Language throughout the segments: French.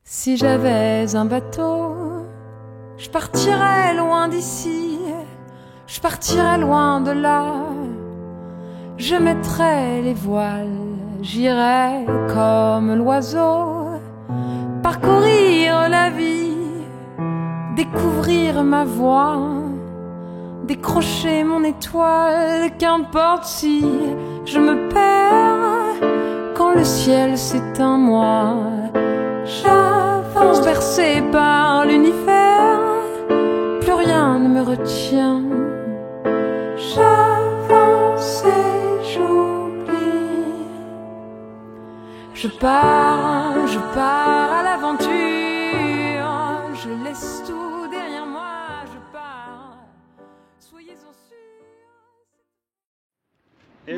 Si j'avais un bateau, je partirais loin d'ici, je partirais loin de là. Je mettrais les voiles, j'irais comme l'oiseau, parcourir la vie, découvrir ma voie, décrocher mon étoile, qu'importe si je me perds quand le ciel s'éteint, moi j'avance bercé par l'univers, plus rien ne me retient. J'avance et j'oublie. Je pars à l'aventure, je laisse tout derrière moi, je pars. Soyez-en sûrs.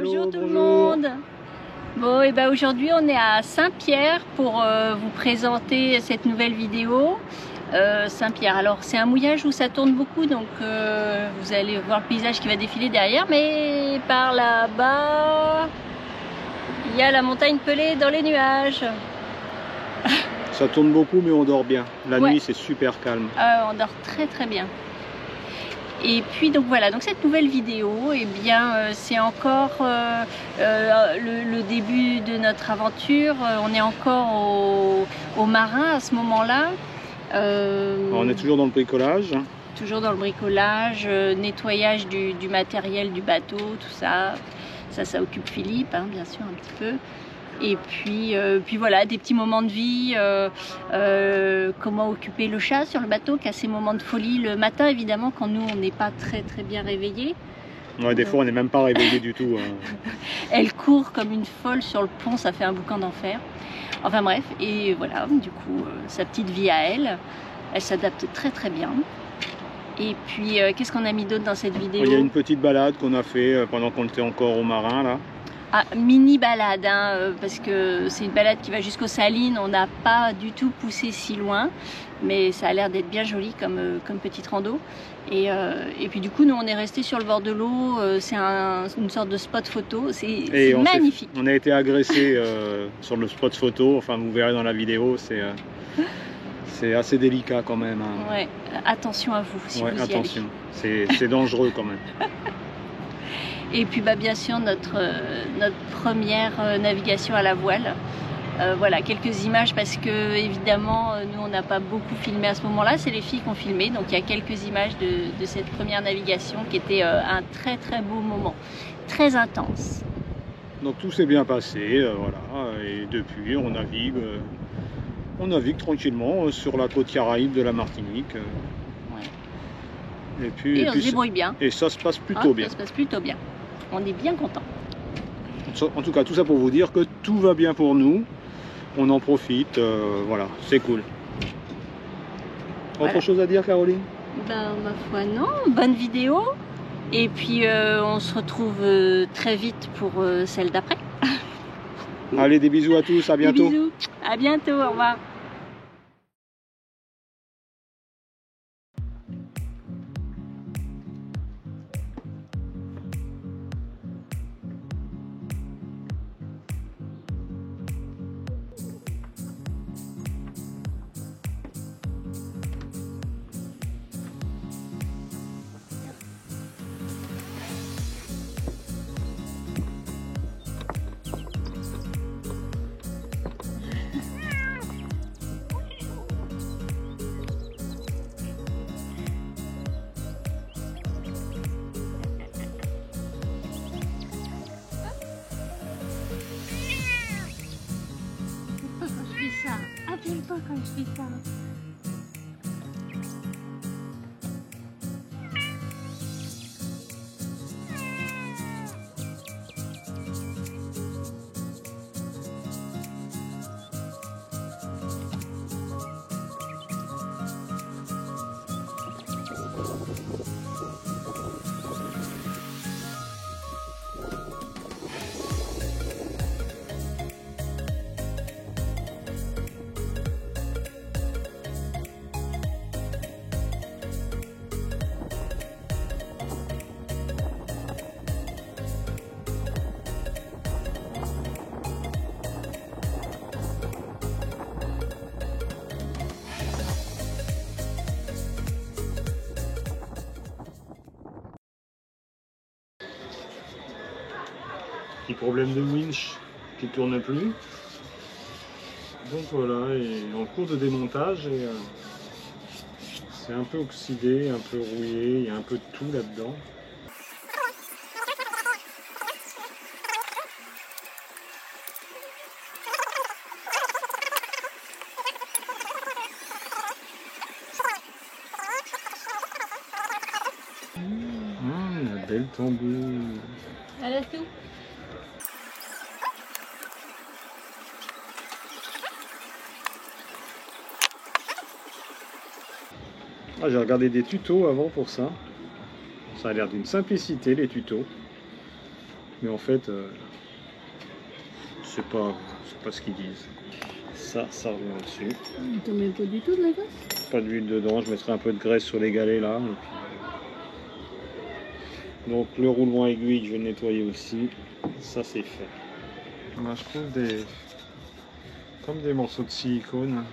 Bonjour tout le monde. Bon, et ben aujourd'hui on est à Saint-Pierre pour vous présenter cette nouvelle vidéo. Saint-Pierre, alors c'est un mouillage où ça tourne beaucoup, donc vous allez voir le paysage qui va défiler derrière, mais par là-bas il y a la montagne Pelée dans les nuages. Ça tourne beaucoup mais on dort bien. La Ouais. nuit c'est super calme. On dort très très bien. Et puis donc voilà, donc cette nouvelle vidéo, eh bien c'est encore le début de notre aventure. On est encore au marin à ce moment-là. On est toujours dans le bricolage. Toujours dans le bricolage, nettoyage du matériel du bateau, tout ça. Ça occupe Philippe, hein, bien sûr, un petit peu. Et puis voilà, des petits moments de vie, comment occuper le chat sur le bateau, qui a ses moments de folie le matin, évidemment, quand nous, on n'est pas très très bien réveillés. Ouais, des fois on n'est même pas réveillé du tout. Hein. Elle court comme une folle sur le pont, ça fait un boucan d'enfer. Enfin bref, et voilà, du coup, sa petite vie à elle, elle s'adapte très très bien. Et puis, qu'est-ce qu'on a mis d'autre dans cette vidéo? Il y a une petite balade qu'on a fait pendant qu'on était encore au marin là. Ah, mini balade, hein, parce que c'est une balade qui va jusqu'aux Salines. On n'a pas du tout poussé si loin, mais ça a l'air d'être bien joli comme petite rando. Et puis du coup, nous on est resté sur le bord de l'eau. C'est une sorte de spot photo. C'est magnifique. On a été agressé sur le spot photo. Enfin, vous verrez dans la vidéo, c'est assez délicat quand même. Hein. Ouais, attention à vous si ouais, vous y attention. C'est dangereux quand même. Et puis bah, bien sûr notre première navigation à la voile. Voilà, quelques images parce que évidemment nous on n'a pas beaucoup filmé à ce moment-là, c'est les filles qui ont filmé, donc il y a quelques images de cette première navigation qui était un très très beau moment, très intense. Donc tout s'est bien passé, voilà, et depuis on navigue tranquillement sur la côte caraïbe de la Martinique. Ouais. Et puis On se débrouille bien. Et ça se passe plutôt bien. Ça se passe plutôt bien. On est bien content. En tout cas, tout ça pour vous dire que tout va bien pour nous. On en profite, voilà, c'est cool. Voilà. Autre chose à dire, Caroline? Ben, ma foi, non. Bonne vidéo. Et puis, on se retrouve très vite pour celle d'après. Allez, des bisous à tous, à bientôt. Des bisous. À bientôt, au revoir. Appelle-toi quand je fais ça. petit problème de winch qui ne tourne plus. Donc voilà, et en cours de démontage, et, c'est un peu oxydé, un peu rouillé, il y a un peu de tout là-dedans. La belle tambour. Elle a tout. Ah, j'ai regardé des tutos avant pour ça. Ça a l'air d'une simplicité les tutos. Mais en fait, c'est pas ce qu'ils disent. Ça revient dessus. Tu mets pas du tout de la graisse? Pas d'huile dedans, je mettrai un peu de graisse sur les galets là. Et puis... Donc le roulement aiguille, je vais le nettoyer aussi. Ça c'est fait. Moi, je trouve comme des morceaux de silicone.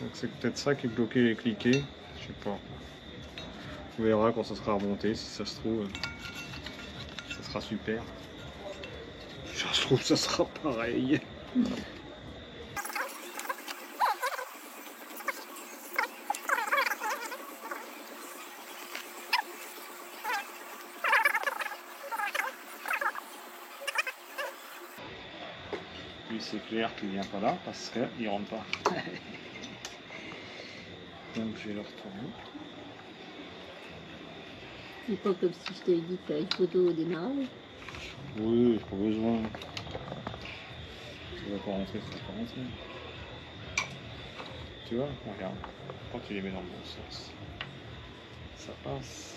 Donc c'est peut-être ça qui est bloqué les cliquets. Je sais pas. On verra quand ça sera remonté. Si ça se trouve, ça sera super. Si ça se trouve, ça sera pareil. Lui, c'est clair qu'il vient pas là parce qu'il rentre pas. Donc je vais le retourner. C'est pas comme si je t'avais dit de faire une photo au démarrage. Oui, pas besoin. Ça va pas rentrer, ça va pas rentrer. Tu vois, regarde. Quand tu les mets dans le bon sens, ça passe.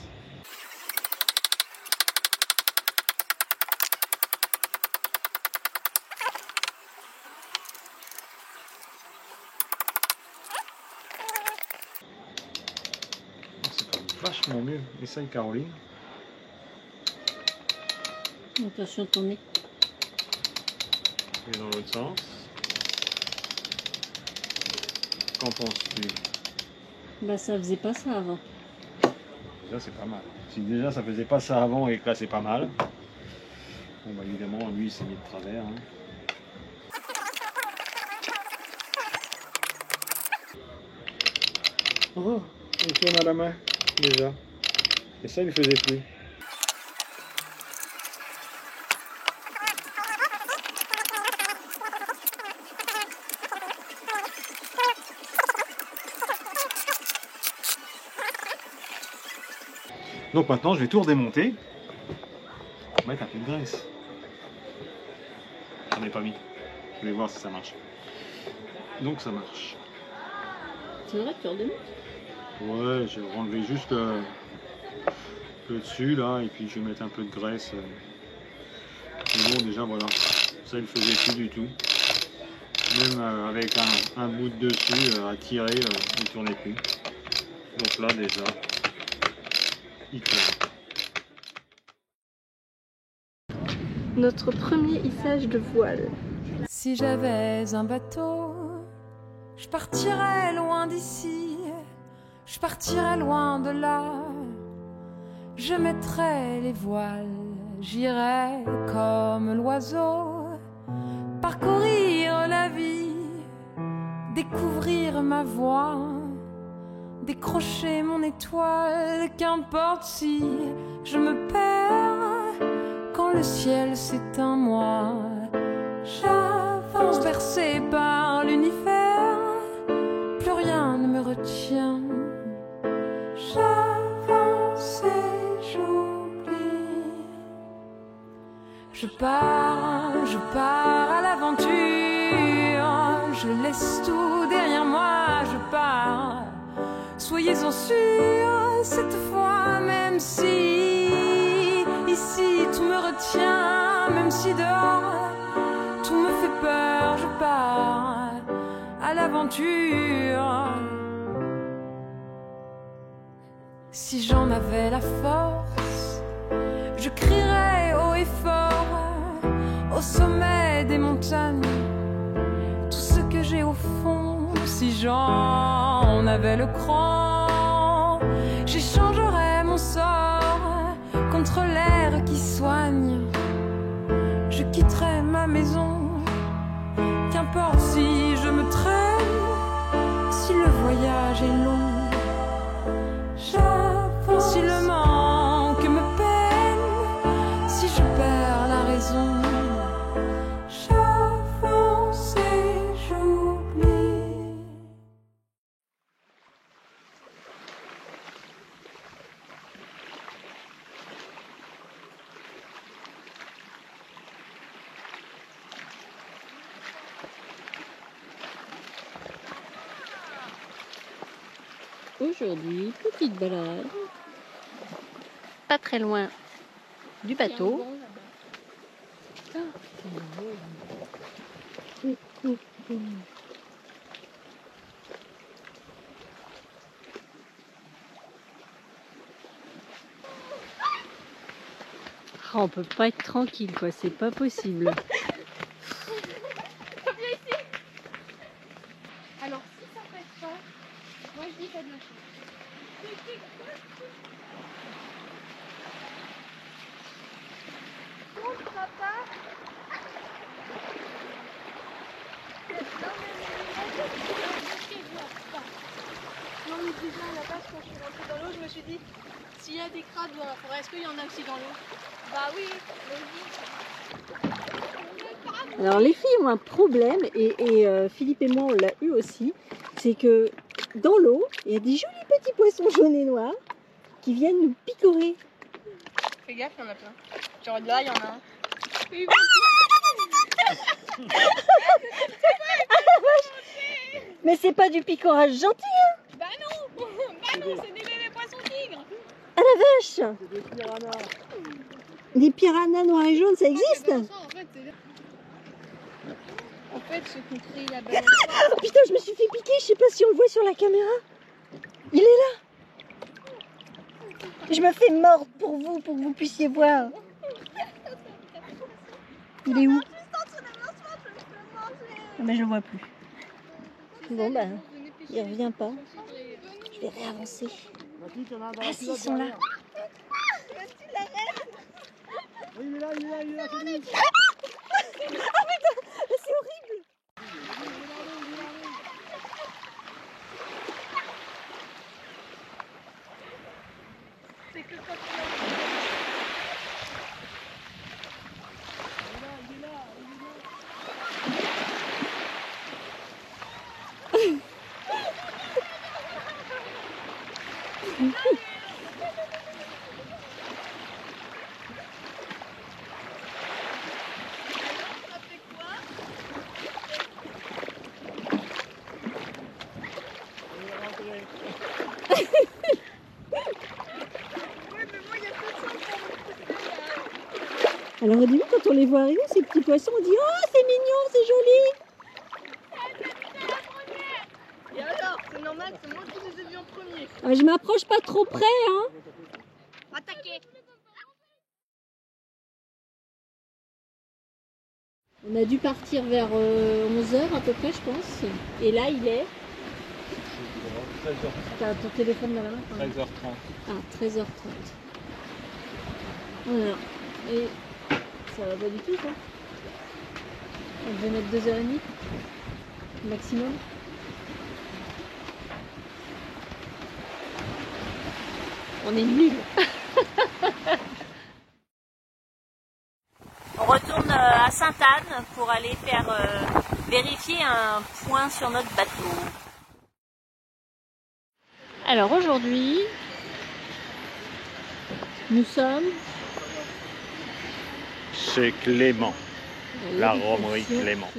Vachement mieux. Essaye Caroline. Attention ton nez. Et dans l'autre sens. Qu'en penses-tu? Bah ça faisait pas ça avant. Déjà c'est pas mal. Si déjà ça faisait pas ça avant et que là c'est pas mal. Bon bah évidemment lui il s'est mis de travers. Hein. Oh, il tourne à la main déjà. Et ça il ne faisait plus. Donc maintenant je vais tout redémonter pour mettre un peu de graisse. J'en ai pas mis. Je vais voir si ça marche. Donc ça marche. C'est vrai que tu redémontes? Ouais, je vais enlever juste le dessus là et puis je vais mettre un peu de graisse. Mais bon déjà voilà, ça il faisait plus du tout. Même avec un bout de dessus à tirer, il ne tournait plus. Donc là déjà, il tourne. Notre premier hissage de voile. Si j'avais un bateau, je partirais loin d'ici, je partirais loin de là. Je mettrais les voiles, j'irais comme l'oiseau, parcourir la vie, découvrir ma voie, décrocher mon étoile, qu'importe si je me perds quand le ciel s'éteint moi. J'avance bercé par l'univers, plus rien ne me retient. J'avance et j'oublie. Je pars à l'aventure, je laisse tout derrière moi, je pars. Soyez-en sûrs, cette fois, même si ici tout me retient, même si dehors tout me fait peur, je pars à l'aventure. Si j'en avais la force, je crierais haut et fort, au sommet des montagnes, tout ce que j'ai au fond. Si j'en avais le cran, j'échangerais mon sort contre l'air qui soigne maison. Qu'importe si je me traîne, si le voyage est long, j'avance. Si le manque me peine, si je perds la raison, j'avance et j'oublie. Aujourd'hui, petite balade, pas très loin du bateau. Oh, on peut pas être tranquille quoi, c'est pas possible. Alors, si ça pète pas, moi je dis t'as de la chance. Non mais déjà à la base quand je suis rentrée dans l'eau, je me suis dit s'il y a des crabes dans la forêt, est-ce qu'il y en a aussi dans l'eau? Bah oui, logique. Alors les filles ont un problème et Philippe et moi on l'a eu aussi, c'est que dans l'eau il y a des jolis petits poissons jaunes et noirs qui viennent nous picorer. Fais gaffe, il y en a plein. Genre là il y en a un. Mais c'est pas du picorage gentil hein. Bah non, c'est des bébés poissons tigres. Ah la vache. Des piranhas noirs et jaunes ça existe? En fait, ceux qui ont créé la belle. Oh putain je me suis fait piquer, je sais pas si on le voit sur la caméra. Il est là. Je me fais mordre pour que vous puissiez voir. Il est où? Ah, mais je le vois plus. Bon bah, il revient pas. Je vais réavancer. Ah si, ils sont là. Il est là, il est là, il est là. Ah putain, c'est horrible. C'est que quand Alors au début quand on les voit arriver ces petits poissons on dit oh c'est mignon, c'est joli. Et alors, c'est normal, c'est moi qui les ai vus en premier. Ah, je m'approche pas trop près hein. Attaquez. On a dû partir vers 11h à peu près je pense. Et là il est... 13h30. T'as ton téléphone dans la main quand même. 13h30. Ah 13h30. Voilà. Et ça va pas du tout quoi. On devait mettre 2h30 maximum. On est nuls. On retourne à Sainte-Anne pour aller faire vérifier un point sur notre bateau. Alors aujourd'hui, nous sommes Chez Clément, la romerie Clément.